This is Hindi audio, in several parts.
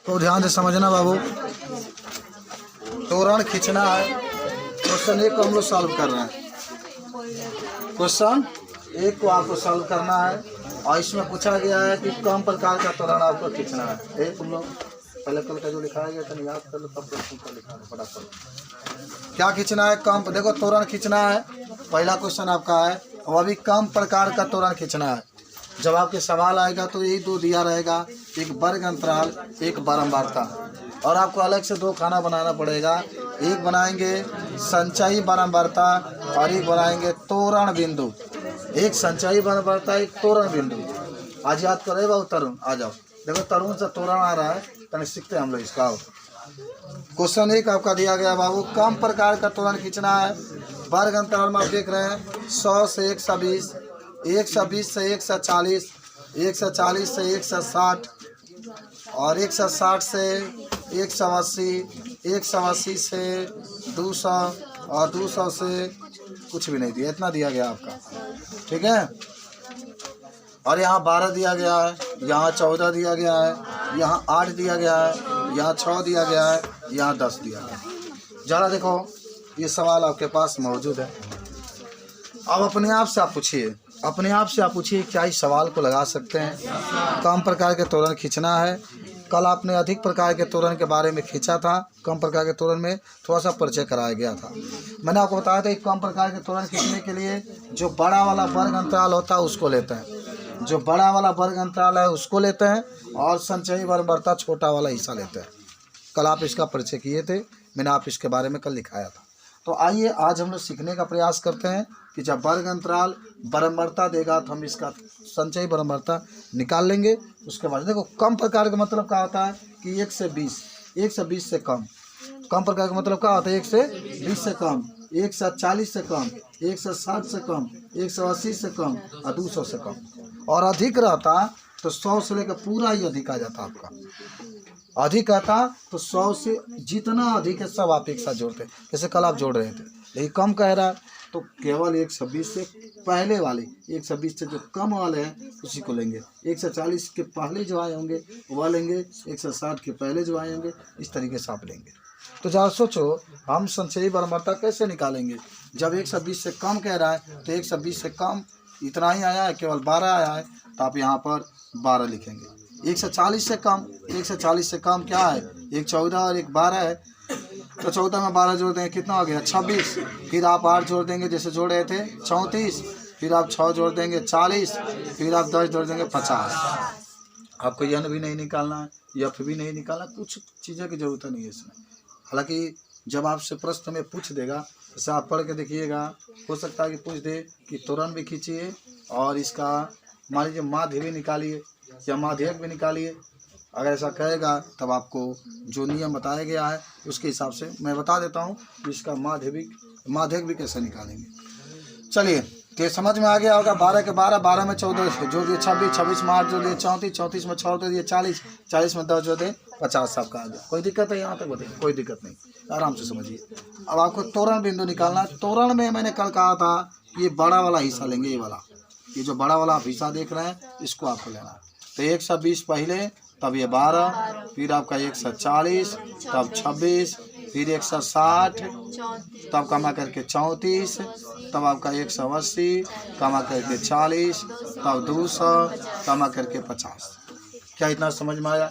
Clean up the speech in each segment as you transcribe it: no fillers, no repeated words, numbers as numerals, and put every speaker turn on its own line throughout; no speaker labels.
तो ध्यान से समझना बाबू, तोरण खींचना है। क्वेश्चन एक को हम लोग सॉल्व कर रहे हैं। क्वेश्चन एक को आपको सॉल्व करना है और इसमें पूछा गया है कि कम प्रकार का तोरण आपको खींचना है। तुम लोग पहले कल का जो लिखाया गया था याद कर लो, तब प्रश्न का लिखा है फटाफट। क्या खींचना है? कम। देखो तोरण खींचना है, पहला क्वेश्चन आपका है। और अभी कम प्रकार का तोरण खींचना है। जब आपके सवाल आएगा तो यही दो दिया रहेगा, एक वर्ग अंतराल, एक बारंबारता। और आपको अलग से दो खाना बनाना पड़ेगा। एक बनाएंगे संचयी बारंबारता और एक बनाएंगे तोरण बिंदु। एक संचयी बारंबारता, एक तोरण बिंदु। आज याद करे बाबू तरुण, आ जाओ। देखो तरुण से तोरण आ रहा है, तनिक सीखते हैं हम लोग इसका। क्वेश्चन एक आपका दिया गया बाबू, कम प्रकार का तोरण खींचना है। वर्ग अंतराल में आप देख रहे हैं 100 से 120, 120 से 140, 140 से 160 और 160 से 180, 180 से 200 और 200 से कुछ भी नहीं दिया, इतना दिया गया आपका। ठीक है। और यहाँ 12 दिया गया है, यहाँ 14 दिया गया है, यहाँ 8 दिया गया है, यहाँ 6 दिया गया है, यहाँ 10 दिया गया है। ज़रा देखो ये सवाल आपके पास मौजूद है। अब अपने आप से आप पूछिए, अपने आप से आप पूछिए क्या इस सवाल को लगा सकते हैं? कम प्रकार के तोरण खींचना है। कल आपने अधिक प्रकार के तोरण के बारे में खींचा था। कम प्रकार के तोरण में थोड़ा सा परिचय कराया गया था। मैंने आपको बताया था कि कम प्रकार के तोरण खींचने के लिए जो बड़ा वाला वर्ग अंतराल होता है उसको लेते हैं, जो बड़ा वाला वर्ग अंतराल है उसको लेते हैं, और संचयी बारंबारता छोटा वाला हिस्सा लेते हैं। कल आप इसका परिचय किए थे, मैंने आप इसके बारे में कल लिखाया था। तो आइए आज हम लोग सीखने का प्रयास करते हैं कि जब वर्ग अंतराल बारंबारता देगा तो हम इसका संचयी बारंबारता निकाल लेंगे। उसके बाद देखो कम प्रकार का मतलब क्या होता है कि 1 से 20, 1 से 20 से कम। कम प्रकार का मतलब क्या होता है? 1 से 20 से कम, 140 से कम, 160 से कम, 180 से कम और 200 से कम। और अधिक रहता तो 100 से लेकर पूरा ही अधिक आ जाता आपका। अधिक आता तो 100 से जितना अधिक है सब आप एक साथ जोड़ते हैं, जैसे कल आप जोड़ रहे थे। लेकिन कम कह रहा है तो केवल 120 से पहले वाले, 120 से जो कम वाले हैं उसी को लेंगे। 140 के पहले जो आए होंगे वह लेंगे, 160 के पहले जो आए होंगे, इस तरीके से आप लेंगे। तो जरा सोचो हम संचयी बारंबारता कैसे निकालेंगे? जब 120 से कम कह रहा है तो 120 से कम इतना ही आया है, केवल 12 आया है, तो आप यहाँ पर 12 लिखेंगे। 140 से कम, 140 से कम क्या है? एक 14 और एक 12 है, तो 14 में 12 जोड़ देंगे कितना हो गया? 26। फिर आप 8 जोड़ देंगे जैसे जोड़ रहे थे 34, फिर आप 6 जोड़ देंगे 40, फिर आप 10 जोड़ देंगे 50। आपको यन भी नहीं निकालना है, यफ भी नहीं निकालना, कुछ चीज़ों की ज़रूरत नहीं है इसमें। हालांकि जब आपसे प्रश्न में पूछ देगा, जैसे आप पढ़ के देखिएगा, हो सकता है कि पूछ दे कि तोरण भी खींचिए और इसका मान लीजिए माध्य भी निकालिए या माध्यक भी निकालिए। अगर ऐसा कहेगा तब आपको जो नियम बताया गया है उसके हिसाब से मैं बता देता हूँ कि इसका माध्यक भी कैसे निकालेंगे। चलिए तो समझ में आ गया होगा। 12 के 12, 12 में 14 जोड़ दिए 26, 26 में 8 जोड़ दिए 34, 34 में 6 जोड़ दिए 40, 40 में 10 जोड़ दिए 50 आपका आ गया। कोई दिक्कत है यहाँ तक? बताइए, कोई दिक्कत नहीं, आराम से समझिए। अब आपको तोरण बिंदु निकालना है। तोरण में मैंने कल कहा था ये बड़ा वाला हिस्सा लेंगे, ये वाला, ये जो बड़ा वाला आप हिस्सा देख रहे हैं इसको आपको लेना है। तो 120 पहले, तब ये 12, फिर आपका 140, तब 26, फिर 160, तब कमा करके 34, तब आपका 180, कमा करके 40, तब 200, कमा करके 50। क्या इतना समझ में आया?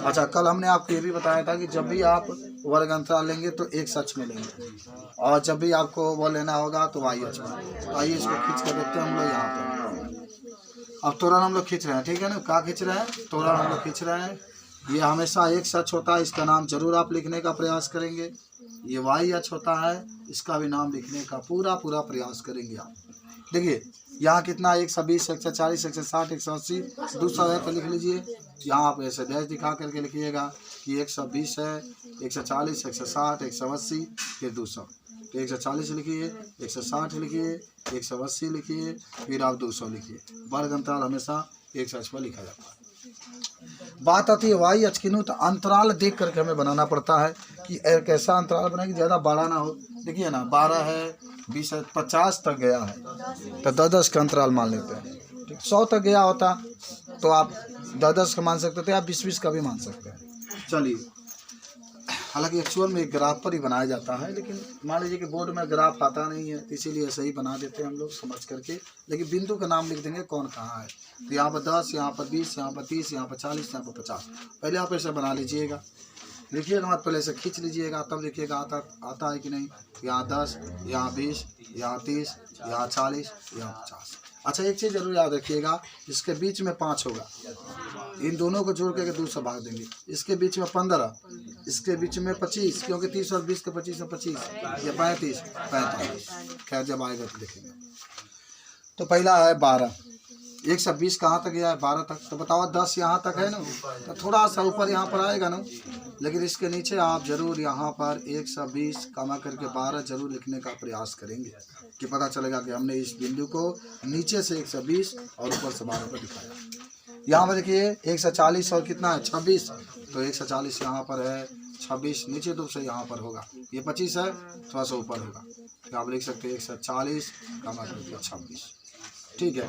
अच्छा, कल हमने आपको ये भी बताया था कि जब भी आप वर्ग अंतराल लेंगे तो एक सच में लेंगे, और जब भी आपको वो लेना होगा तो वाई अच में। तो आइए इसको खींच कर देखते हैं हम लोग यहाँ पर। अब तोरण हम लोग खींच रहे हैं, ठीक है ना? क्या खींच रहे हैं? तोरण हम लोग खींच रहे हैं। ये हमेशा एक सच होता है, इसका नाम जरूर आप लिखने का प्रयास करेंगे। ये वाई अच होता है, इसका भी नाम लिखने का पूरा प्रयास करेंगे आप। देखिए यहाँ कितना 120, 140, 160, 180, 200 है, तो लिख लीजिए। यहाँ आप ऐसे डैश दिखा करके लिखिएगा कि 120 है, 140, 160, 180, फिर 200। तो 140 लिखिए, 160 लिखिए, 180 लिखिए, फिर आप 200 लिखिए। वर्ग अंतराल हमेशा एक सच पर लिखा जाता है। बात आती है वाई अच की, तो अंतराल देख करके हमें बनाना पड़ता है कि कैसा अंतराल बना कि ज़्यादा बड़ा ना हो। देखिए ना 12 है, 20 है, 50 तक गया है तो 10-10 का अंतराल मान लेते हैं। ठीक, 100 तक गया होता तो आप 10-10 का मान सकते थे, आप 20-20 का भी मान सकते हैं। चलिए, हालांकि एक्चुअल में एक ग्राफ पर ही बनाया जाता है, लेकिन मान लीजिए कि बोर्ड में ग्राफ आता नहीं है, इसीलिए ऐसे ही बना देते हैं हम लोग समझ करके। लेकिन बिंदु का नाम लिख देंगे कौन कहाँ है। तो यहाँ पर 10, यहाँ पर 20, यहाँ पर 30, यहाँ पर 40, यहाँ पर 50। पहले आप ऐसे बना लीजिएगा, लिखिएगा मत, पहले से खींच लीजिएगा, तब लिखिएगा आता है कि नहीं। यहाँ 10, यहाँ 20, यहाँ 30, यहाँ 40, यहाँ 50। अच्छा, एक चीज़ जरूर याद रखिएगा, इसके बीच में 5 होगा, इन दोनों को जोड़ करके 2 से भाग देंगे। इसके बीच में 15, इसके बीच में 25, क्योंकि 30 और 20 के 25 में 25, या 35, 45। खैर जब आएगा तो देखेंगे। तो पहला है 12, 1 से 20 कहाँ तक गया है? 12 तक। तो बताओ 10 यहाँ तक है ना, तो थोड़ा सा ऊपर यहाँ पर आएगा ना, लेकिन इसके नीचे आप जरूर यहाँ पर 1 से 20 कमा करके 12 जरूर लिखने का प्रयास करेंगे, कि पता चलेगा कि हमने इस बिंदु को नीचे से 1 से 20 और ऊपर से 12 पर दिखाया। यहाँ पर देखिए 1 से 40 और कितना है? 26। तो 1 से 40 यहाँ पर है, 26 नीचे 2 से यहाँ पर होगा, ये 25 है, थोड़ा सा ऊपर होगा। तो आप लिख सकते हैं 1 से 40 कमा करके 26। ठीक है।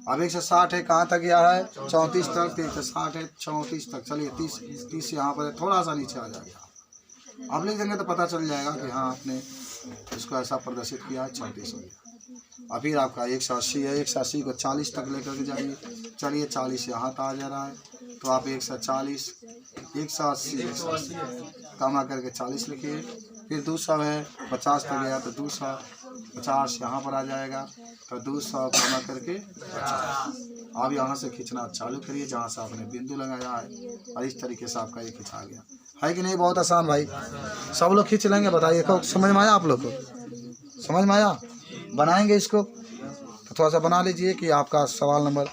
अब 1 से 60 है, कहाँ तक गया है? 34 तक। 1 से 60 है 34 तक। चलिए 30 यहाँ पर है, थोड़ा सा नीचे आ जाएगा। आप लिख देंगे तो पता चल जाएगा कि हाँ आपने इसको ऐसा प्रदर्शित किया है, 34 हो गया। अब फिर आपका 180 है, 180 को 40 तक लेकर के जाइए। चलिए 40 यहाँ तक आ जा रहा है, तो आप 1 से 40, 180 कमा करके 40 लिखिए। फिर 200 है, 50 तक गया तो 250 यहाँ पर आ जाएगा, तो 200 कमा करके 50। आप यहाँ से खींचना चालू करिए जहाँ से आपने बिंदु लगाया है, और इस तरीके से आपका ये खिंचा गया है कि नहीं। बहुत आसान भाई, सब लोग खींच लेंगे। बताइए को समझ में आया? आप लोग को समझ में आया? बनाएंगे इसको, तो थोड़ा सा बना लीजिए कि आपका सवाल नंबर